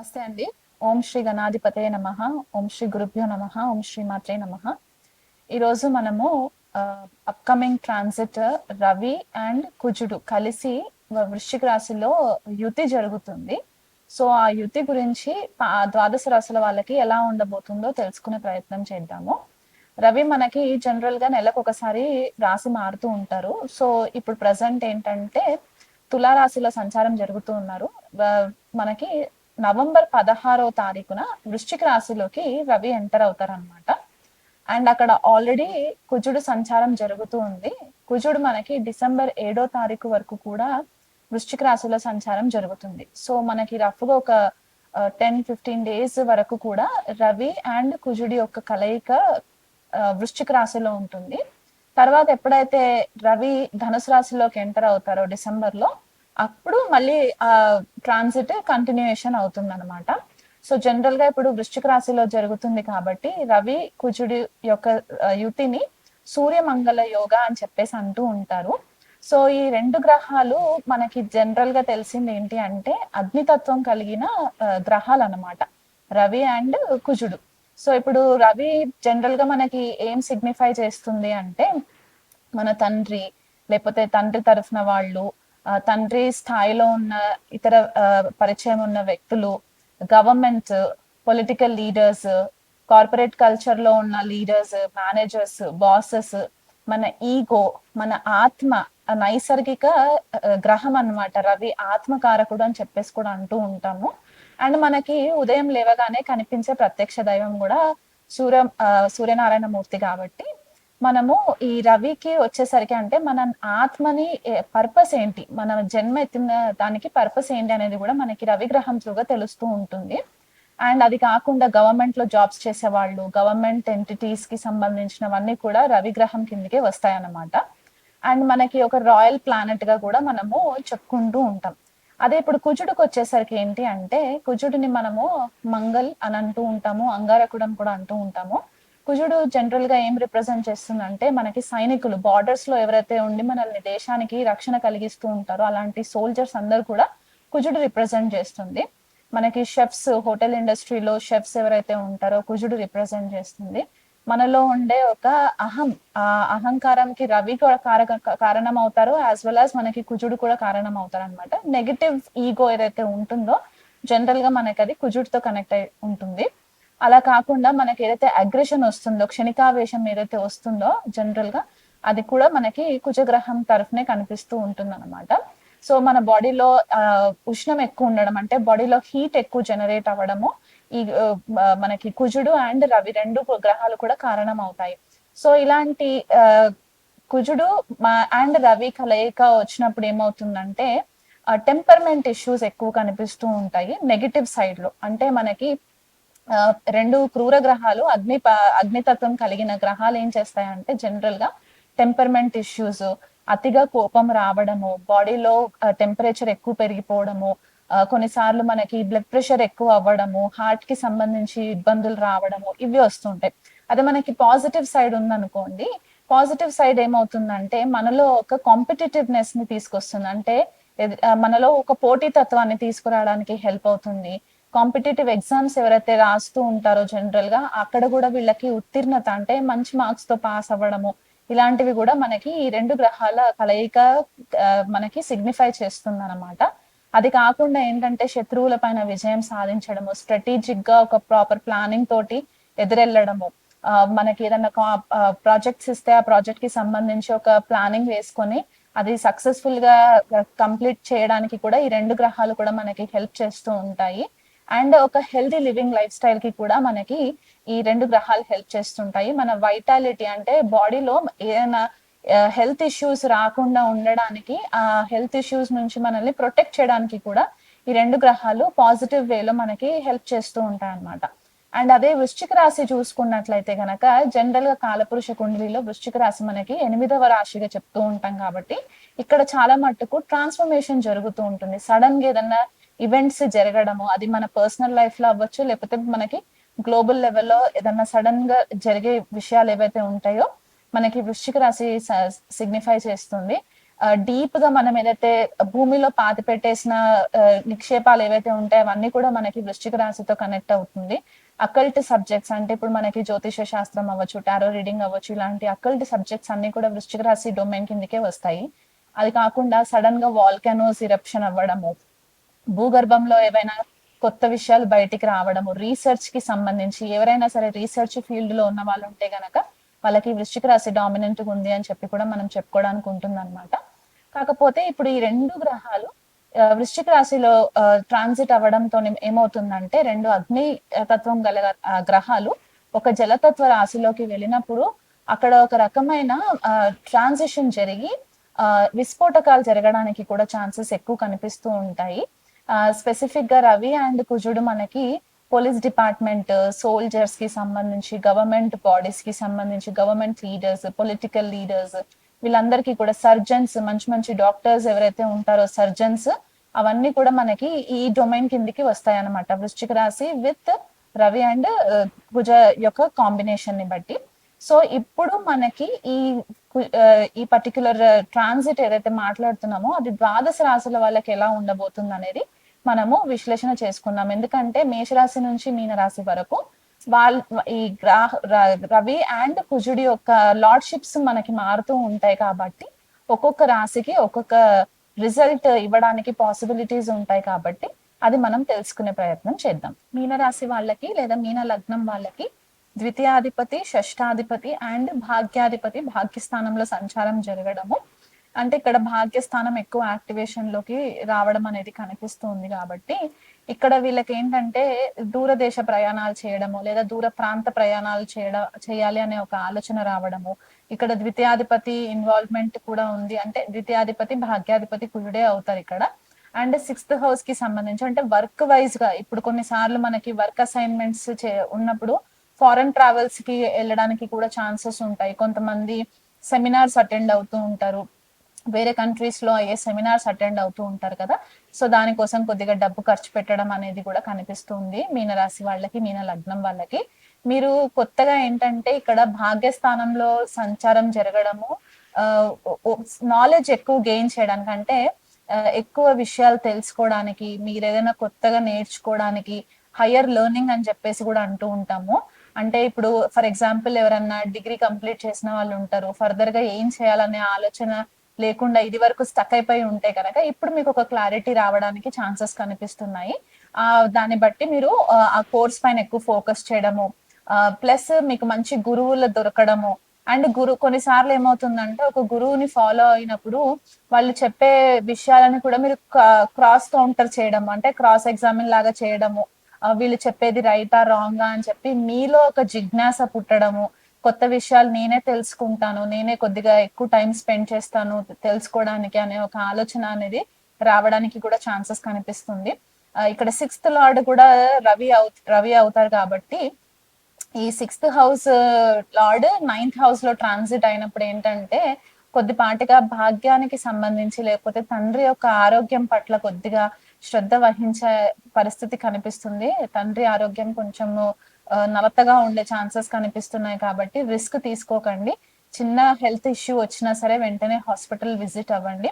నమస్తే అండి. ఓం శ్రీ గణాధిపతయ నమః. ఓం శ్రీ గురుభ్యో నమః. ఓం శ్రీ మాత్రే నమః. ఈరోజు మనము అప్కమింగ్ ట్రాన్సిట్ రవి అండ్ కుజుడు కలిసి వృశ్చిక రాశిలో యుతి జరుగుతుంది. సో ఆ యుతి గురించి ద్వాదశ రాశుల వాళ్ళకి ఎలా ఉండబోతుందో తెలుసుకునే ప్రయత్నం చేద్దాము. రవి మనకి జనరల్ గా నెలకు ఒకసారి రాశి మారుతూ ఉంటారు. సో ఇప్పుడు ప్రజెంట్ ఏంటంటే తులారాశిలో సంచారం జరుగుతూ ఉన్నారు. మనకి నవంబర్ 16వ తారీఖున వృశ్చిక రాశిలోకి రవి ఎంటర్ అవుతారనమాట. అండ్ అక్కడ ఆల్రెడీ కుజుడు సంచారం జరుగుతూ ఉంది. కుజుడు మనకి డిసెంబర్ 7వ తారీఖు వరకు కూడా వృశ్చిక రాశిలో సంచారం జరుగుతుంది. సో మనకి రఫ్ గా ఒక 10-15 డేస్ వరకు కూడా రవి అండ్ కుజుడి యొక్క కలయిక వృశ్చిక రాశిలో ఉంటుంది. తర్వాత ఎప్పుడైతే రవి ధనుసు రాశిలోకి ఎంటర్ అవుతారో డిసెంబర్ లో, అప్పుడు మళ్ళీ ఆ ట్రాన్సిట్ కంటిన్యూయేషన్ అవుతుంది అనమాట. సో జనరల్ గా ఇప్పుడు వృశ్చిక రాశిలో జరుగుతుంది కాబట్టి రవి కుజుడి యొక్క యుతిని సూర్యమంగళ యోగ అని చెప్పేసి అంటూ ఉంటారు. సో ఈ రెండు గ్రహాలు మనకి జనరల్ గా తెలిసింది ఏంటి అంటే అగ్నితత్వం కలిగిన గ్రహాలు అన్నమాట, రవి అండ్ కుజుడు. సో ఇప్పుడు రవి జనరల్ గా మనకి ఏం సిగ్నిఫై చేస్తుంది అంటే మన తండ్రి, లేకపోతే తండ్రి తరఫున వాళ్ళు, తండ్రి స్థాయిలో ఉన్న ఇతర పరిచయం ఉన్న వ్యక్తులు, government, political leaders, corporate culture లో ఉన్న లీడర్స్, మేనేజర్స్, బాసెస్, మన ఈగో, మన ఆత్మ, నైసర్గిక గ్రహం అన్నమాట. రవి ఆత్మకారకుడు అని చెప్పేసి కూడా అంటూ ఉంటాము. అండ్ మనకి ఉదయం లేవగానే కనిపించే ప్రత్యక్ష దైవం కూడా సూర్యనారాయణ మూర్తి కాబట్టి మనము ఈ రవికి వచ్చేసరికి అంటే మన ఆత్మని పర్పస్ ఏంటి, మన జన్మ ఎత్తిన దానికి పర్పస్ ఏంటి అనేది కూడా మనకి రవి గ్రహం త్రూగా తెలుస్తూ ఉంటుంది. అండ్ అది కాకుండా గవర్నమెంట్ లో జాబ్స్ చేసే వాళ్ళు, గవర్నమెంట్ ఎంటిటీస్ కి సంబంధించినవన్నీ కూడా రవి గ్రహం కిందకే వస్తాయన్నమాట. అండ్ మనకి ఒక రాయల్ ప్లానెట్ గా కూడా మనము చెప్పుకుంటూ ఉంటాం. అదే ఇప్పుడు కుజుడికి వచ్చేసరికి ఏంటి అంటే కుజుడిని మనము మంగల్ అని అంటూ ఉంటాము, అంగారకుడు అని కూడా అంటూ ఉంటాము. కుజుడు జనరల్ గా ఏం రిప్రజెంట్ చేస్తుందంటే మనకి సైనికులు, బార్డర్స్ లో ఎవరైతే ఉండి మనల్ని దేశానికి రక్షణ కలిగిస్తూ ఉంటారో అలాంటి సోల్జర్స్ అందరు కూడా కుజుడు రిప్రజెంట్ చేస్తుంది. మనకి షెఫ్స్, హోటల్ ఇండస్ట్రీలో షెఫ్స్ ఎవరైతే ఉంటారో కుజుడు రిప్రజెంట్ చేస్తుంది. మనలో ఉండే ఒక ఆ అహంకారంకి రవి కూడా కారణం అవుతారు, యాజ్ వెల్ యాజ్ మనకి కుజుడు కూడా కారణం అవుతారు అనమాట. నెగటివ్ ఈగో ఏదైతే ఉంటుందో జనరల్ గా మనకి అది కుజుడితో కనెక్ట్ అయి ఉంటుంది. అలా కాకుండా మనకి ఏదైతే అగ్రెషన్ వస్తుందో, క్షణికావేశం ఏదైతే వస్తుందో జనరల్ గా అది కూడా మనకి కుజగ్రహం తరఫునే కనిపిస్తూ ఉంటుంది అనమాట. సో మన బాడీలో ఉష్ణం ఎక్కువ ఉండడం అంటే బాడీలో హీట్ ఎక్కువ జనరేట్ అవ్వడము ఈ మనకి కుజుడు అండ్ రవి రెండు గ్రహాలు కూడా కారణం అవుతాయి. సో ఇలాంటి కుజుడు అండ్ రవి కలయిక వచ్చినప్పుడు ఏమవుతుందంటే టెంపర్మెంట్ ఇష్యూస్ ఎక్కువ కనిపిస్తూ ఉంటాయి నెగటివ్ సైడ్ లో. అంటే మనకి రెండు క్రూర గ్రహాలు, అగ్నితత్వం కలిగిన గ్రహాలు ఏం చేస్తాయంటే జనరల్ గా టెంపర్మెంట్ ఇష్యూస్, అతిగా కోపం రావడము, బాడీలో టెంపరేచర్ ఎక్కువ పెరిగిపోవడము, కొన్నిసార్లు మనకి బ్లడ్ ప్రెషర్ ఎక్కువ అవ్వడము, హార్ట్ కి సంబంధించి ఇబ్బందులు రావడము, ఇవి వస్తుంటాయి. అదే మనకి పాజిటివ్ సైడ్ ఉందనుకోండి, పాజిటివ్ సైడ్ ఏమవుతుందంటే మనలో ఒక కాంపిటేటివ్నెస్ ని తీసుకొస్తుంది. అంటే మనలో ఒక పోటీతత్వాన్ని తీసుకురావడానికి హెల్ప్ అవుతుంది. కాంపిటేటివ్ ఎగ్జామ్స్ ఎవరైతే రాస్తూ ఉంటారో జనరల్ గా అక్కడ కూడా వీళ్ళకి ఉత్తీర్ణత అంటే మంచి మార్క్స్ తో పాస్ అవ్వడము, ఇలాంటివి కూడా మనకి ఈ రెండు గ్రహాల కలయిక మనకి సిగ్నిఫై చేస్తుంది అనమాట. అది కాకుండా ఏంటంటే శత్రువుల పైన విజయం సాధించడము, స్ట్రాటజిక్ గా ఒక ప్రాపర్ ప్లానింగ్ తోటి ఎదురెళ్ళడము, మనకి ఏదైనా ప్రాజెక్ట్స్ ఇస్తే ఆ ప్రాజెక్ట్ కి సంబంధించి ఒక ప్లానింగ్ వేసుకొని అది సక్సెస్ఫుల్ గా కంప్లీట్ చేయడానికి కూడా ఈ రెండు గ్రహాలు కూడా మనకి హెల్ప్ చేస్తూ ఉంటాయి. అండ్ ఒక హెల్తీ లివింగ్ లైఫ్ స్టైల్ కి కూడా మనకి ఈ రెండు గ్రహాలు హెల్ప్ చేస్తుంటాయి. మన వైటాలిటీ అంటే బాడీలో ఏదైనా హెల్త్ ఇష్యూస్ రాకుండా ఉండడానికి, ఆ హెల్త్ ఇష్యూస్ నుంచి మనల్ని ప్రొటెక్ట్ చేయడానికి కూడా ఈ రెండు గ్రహాలు పాజిటివ్ వేలో మనకి హెల్ప్ చేస్తూ ఉంటాయి అన్నమాట. అండ్ అదే వృశ్చిక రాశి చూసుకున్నట్లయితే గనక జనరల్ గా కాలపురుష కుండలిలో వృశ్చిక రాశి మనకి 8వ రాశిగా చెప్తూ ఉంటాం కాబట్టి ఇక్కడ చాలా మట్టుకు ట్రాన్స్ఫర్మేషన్ జరుగుతూ ఉంటుంది. సడన్ గా ఏదన్నా ఈవెంట్స్ జరగడము, అది మన పర్సనల్ లైఫ్ లో అవ్వచ్చు, లేకపోతే మనకి గ్లోబల్ లెవెల్లో ఏదన్నా సడన్ గా జరిగే విషయాలు ఏవైతే ఉంటాయో మనకి వృశ్చిక రాశి సిగ్నిఫై చేస్తుంది. డీప్ గా మనం ఏదైతే భూమిలో పాతి పెట్టేసిన నిక్షేపాలు ఏవైతే ఉంటాయో అవన్నీ కూడా మనకి వృశ్చిక రాశితో కనెక్ట్ అవుతుంది. అకల్ట్ సబ్జెక్ట్స్ అంటే ఇప్పుడు మనకి జ్యోతిష శాస్త్రం అవ్వచ్చు, టారో రీడింగ్ అవ్వచ్చు, ఇలాంటి అకల్ట్ సబ్జెక్ట్స్ అన్ని కూడా వృశ్చిక రాశి డొమైన్ కిందకే వస్తాయి. అది కాకుండా సడన్ గా వాల్కానోస్ ఇరప్షన్ అవ్వడము, భూగర్భంలో ఏవైనా కొత్త విషయాలు బయటికి రావడము, రీసెర్చ్ కి సంబంధించి ఎవరైనా సరే రీసెర్చ్ ఫీల్డ్ లో ఉన్న వాళ్ళు ఉంటే గనక వాళ్ళకి వృశ్చిక రాశి డామినెంట్ ఉంది అని చెప్పి కూడా మనం చెప్పుకోవడానికి ఉంటుంది అనమాట. కాకపోతే ఇప్పుడు ఈ రెండు గ్రహాలు వృశ్చిక రాశిలో ట్రాన్సిట్ అవ్వడంతో ఏమవుతుందంటే, రెండు అగ్ని తత్వం గల గ్రహాలు ఒక జలతత్వ రాశిలోకి వెళ్ళినప్పుడు అక్కడ ఒక రకమైన ట్రాన్సిషన్ జరిగి విస్ఫోటకాలు జరగడానికి కూడా ఛాన్సెస్ ఎక్కువ కనిపిస్తూ ఉంటాయి. స్పెసిఫిక్ గా రవి అండ్ కుజుడు మనకి పోలీస్ డిపార్ట్మెంట్, సోల్జర్స్ కి సంబంధించి, గవర్నమెంట్ బాడీస్ కి సంబంధించి, గవర్నమెంట్ లీడర్స్, పొలిటికల్ లీడర్స్, వీళ్ళందరికీ కూడా సర్జన్స్, మంచి మంచి డాక్టర్స్ ఎవరైతే ఉంటారో సర్జన్స్, అవన్నీ కూడా మనకి ఈ డొమైన్ కిందికి వస్తాయి అన్నమాట. వృశ్చిక రాశి విత్ రవి అండ్ కుజ యొక్క కాంబినేషన్ ని బట్టి. సో ఇప్పుడు మనకి ఈ పర్టికులర్ ట్రాన్సిట్ ఏదైతే మాట్లాడుతున్నామో అది ద్వాదశ రాశుల వాళ్ళకి ఎలా ఉండబోతుంది అనేది మనము విశ్లేషణ చేసుకున్నాం. ఎందుకంటే మేషరాశి నుంచి మీనరాశి వరకు ఈ రవి అండ్ కుజుడి యొక్క లార్డ్షిప్స్ మనకి మారుతూ ఉంటాయి కాబట్టి ఒక్కొక్క రాశికి ఒక్కొక్క రిజల్ట్ ఇవ్వడానికి పాసిబిలిటీస్ ఉంటాయి కాబట్టి అది మనం తెలుసుకునే ప్రయత్నం చేద్దాం. మీనరాశి వాళ్ళకి లేదా మీన లగ్నం వాళ్ళకి ద్వితీయాధిపతి, షష్టాధిపతి అండ్ భాగ్యాధిపతి భాగ్యస్థానంలో సంచారం జరగడము, అంటే ఇక్కడ భాగ్యస్థానం ఎక్కువ యాక్టివేషన్ లోకి రావడం అనేది కనిపిస్తుంది. కాబట్టి ఇక్కడ వీళ్ళకి ఏంటంటే దూరదేశ ప్రయాణాలు చేయడము లేదా దూర ప్రాంత ప్రయాణాలు చేయాలి అనే ఒక ఆలోచన రావడము, ఇక్కడ ద్వితీయాధిపతి ఇన్వాల్వ్మెంట్ కూడా ఉంది. అంటే ద్వితీయాధిపతి భాగ్యాధిపతి కుజుడే అవుతారు ఇక్కడ. అండ్ సిక్స్త్ హౌస్ కి సంబంధించి అంటే వర్క్ వైజ్ గా ఇప్పుడు కొన్నిసార్లు మనకి వర్క్ అసైన్మెంట్స్ ఉన్నప్పుడు ఫారెన్ ట్రావెల్స్ కి వెళ్ళడానికి కూడా ఛాన్సెస్ ఉంటాయి. కొంతమంది సెమినార్స్ అటెండ్ అవుతూ ఉంటారు, వేరే కంట్రీస్ లో అయ్యే సెమినార్స్ అటెండ్ అవుతూ ఉంటారు కదా. సో దానికోసం కొద్దిగా డబ్బు ఖర్చు పెట్టడం అనేది కూడా కనిపిస్తుంది మీనరాశి వాళ్ళకి, మీన లగ్నం వాళ్ళకి. మీరు కొత్తగా ఏంటంటే ఇక్కడ భాగ్యస్థానంలో సంచారం జరగడము, నాలెడ్జ్ ఎక్కువ గెయిన్ చేయడానికి, అంటే ఎక్కువ విషయాలు తెలుసుకోవడానికి, మీరు ఏదైనా కొత్తగా నేర్చుకోవడానికి, హయ్యర్ లెర్నింగ్ అని చెప్పేసి కూడా అంటూ ఉంటాము. అంటే ఇప్పుడు ఫర్ ఎగ్జాంపుల్ ఎవరన్నా డిగ్రీ కంప్లీట్ చేసిన వాళ్ళు ఉంటారు, ఫర్దర్ గా ఏం చేయాలనే ఆలోచన లేకుండా ఇది వరకు స్టక్ అయిపోయి ఉంటే కనుక ఇప్పుడు మీకు ఒక క్లారిటీ రావడానికి ఛాన్సెస్ కనిపిస్తున్నాయి. దాన్ని బట్టి మీరు ఆ కోర్స్ పైన ఎక్కువ ఫోకస్ చేయడము, ప్లస్ మీకు మంచి గురువులు దొరకడము. అండ్ కొన్నిసార్లు ఏమవుతుందంటే ఒక గురువుని ఫాలో అయినప్పుడు వాళ్ళు చెప్పే విషయాలను కూడా మీరు క్రాస్ కౌంటర్ చేయడం, అంటే క్రాస్ ఎగ్జామిన్ లాగా చేయడము, వీళ్ళు చెప్పేది రైటా రాంగా అని చెప్పి మీలో ఒక జిజ్ఞాస పుట్టడము, కొత్త విషయాలు నేనే తెలుసుకుంటాను, నేనే కొద్దిగా ఎక్కువ టైం స్పెండ్ చేస్తాను తెలుసుకోవడానికి అనే ఒక ఆలోచన అనేది రావడానికి కూడా ఛాన్సెస్ కనిపిస్తుంది. ఇక్కడ సిక్స్త్ లార్డ్ కూడా రవి అవుతారు కాబట్టి ఈ sixth house lord ninth house లో ట్రాన్సిట్ అయినప్పుడు ఏంటంటే కొద్దిపాటిగా భాగ్యానికి సంబంధించి లేకపోతే తండ్రి యొక్క ఆరోగ్యం పట్ల కొద్దిగా శ్రద్ధ వహించే పరిస్థితి కనిపిస్తుంది. తండ్రి ఆరోగ్యం కొంచెము నలతగా ఉండే ఛాన్సెస్ కనిపిస్తున్నాయి కాబట్టి రిస్క్ తీసుకోకండి. చిన్న హెల్త్ ఇష్యూ వచ్చినా సరే వెంటనే హాస్పిటల్ విజిట్ అవ్వండి.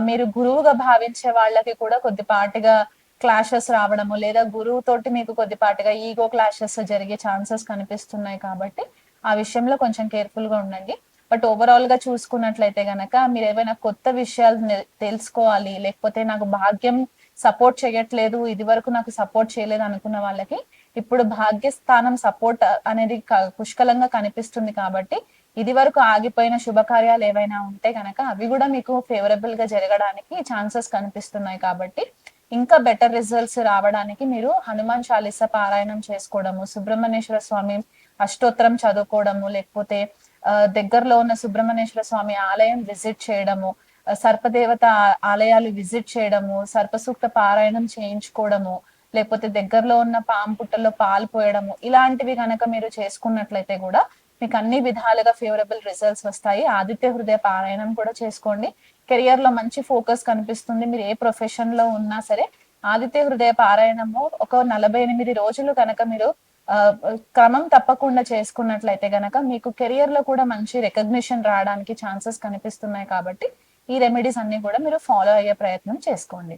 మీరు గురువుగా భావించే వాళ్ళకి కూడా కొద్దిపాటిగా క్లాషెస్ రావడము లేదా గురువు తోటి మీకు కొద్దిపాటిగా ఈగో క్లాషెస్ జరిగే ఛాన్సెస్ కనిపిస్తున్నాయి కాబట్టి ఆ విషయంలో కొంచెం కేర్ఫుల్ గా ఉండండి. బట్ ఓవరాల్ గా చూసుకున్నట్లయితే గనక మీరు ఏవైనా కొత్త విషయాలు తెలుసుకోవాలి, లేకపోతే నాకు భాగ్యం సపోర్ట్ చేయట్లేదు, ఇది వరకు నాకు సపోర్ట్ చేయలేదు అనుకున్న వాళ్ళకి ఇప్పుడు భాగ్యస్థానం సపోర్ట్ అనేది పుష్కలంగా కనిపిస్తుంది. కాబట్టి ఇది వరకు ఆగిపోయిన శుభకార్యాలు ఏవైనా ఉంటే గనక అవి కూడా మీకు ఫేవరబుల్ గా జరగడానికి ఛాన్సెస్ కనిపిస్తున్నాయి. కాబట్టి ఇంకా బెటర్ రిజల్ట్స్ రావడానికి మీరు హనుమాన్ చాలీసా పారాయణం చేసుకోవడము, సుబ్రహ్మణ్యేశ్వర స్వామి అష్టోత్తరం చదువుకోవడము, లేకపోతే దగ్గరలో ఉన్న సుబ్రహ్మణ్యేశ్వర స్వామి ఆలయం విజిట్ చేయడము, సర్పదేవత ఆలయాలు విజిట్ చేయడము, సర్పసూక్త పారాయణం చేయించుకోవడము, లేకపోతే దగ్గరలో ఉన్న పాము పుట్టల్లో పాలు పోయడము, ఇలాంటివి కనుక మీరు చేసుకున్నట్లయితే కూడా మీకు అన్ని విధాలుగా ఫేవరబుల్ రిజల్ట్స్ వస్తాయి. ఆదిత్య హృదయ పారాయణం కూడా చేసుకోండి. కెరియర్ లో మంచి ఫోకస్ కనిపిస్తుంది. మీరు ఏ ప్రొఫెషన్ లో ఉన్నా సరే ఆదిత్య హృదయ పారాయణము ఒక 48 రోజులు కనుక మీరు క్రమం తప్పకుండా చేసుకున్నట్లయితే గనక మీకు కెరియర్ లో కూడా మంచి రికగ్నిషన్ రావడానికి ఛాన్సెస్ కనిపిస్తున్నాయి. కాబట్టి ఈ రెమెడీస్ అన్ని కూడా మీరు ఫాలో అయ్యే ప్రయత్నం చేసుకోండి.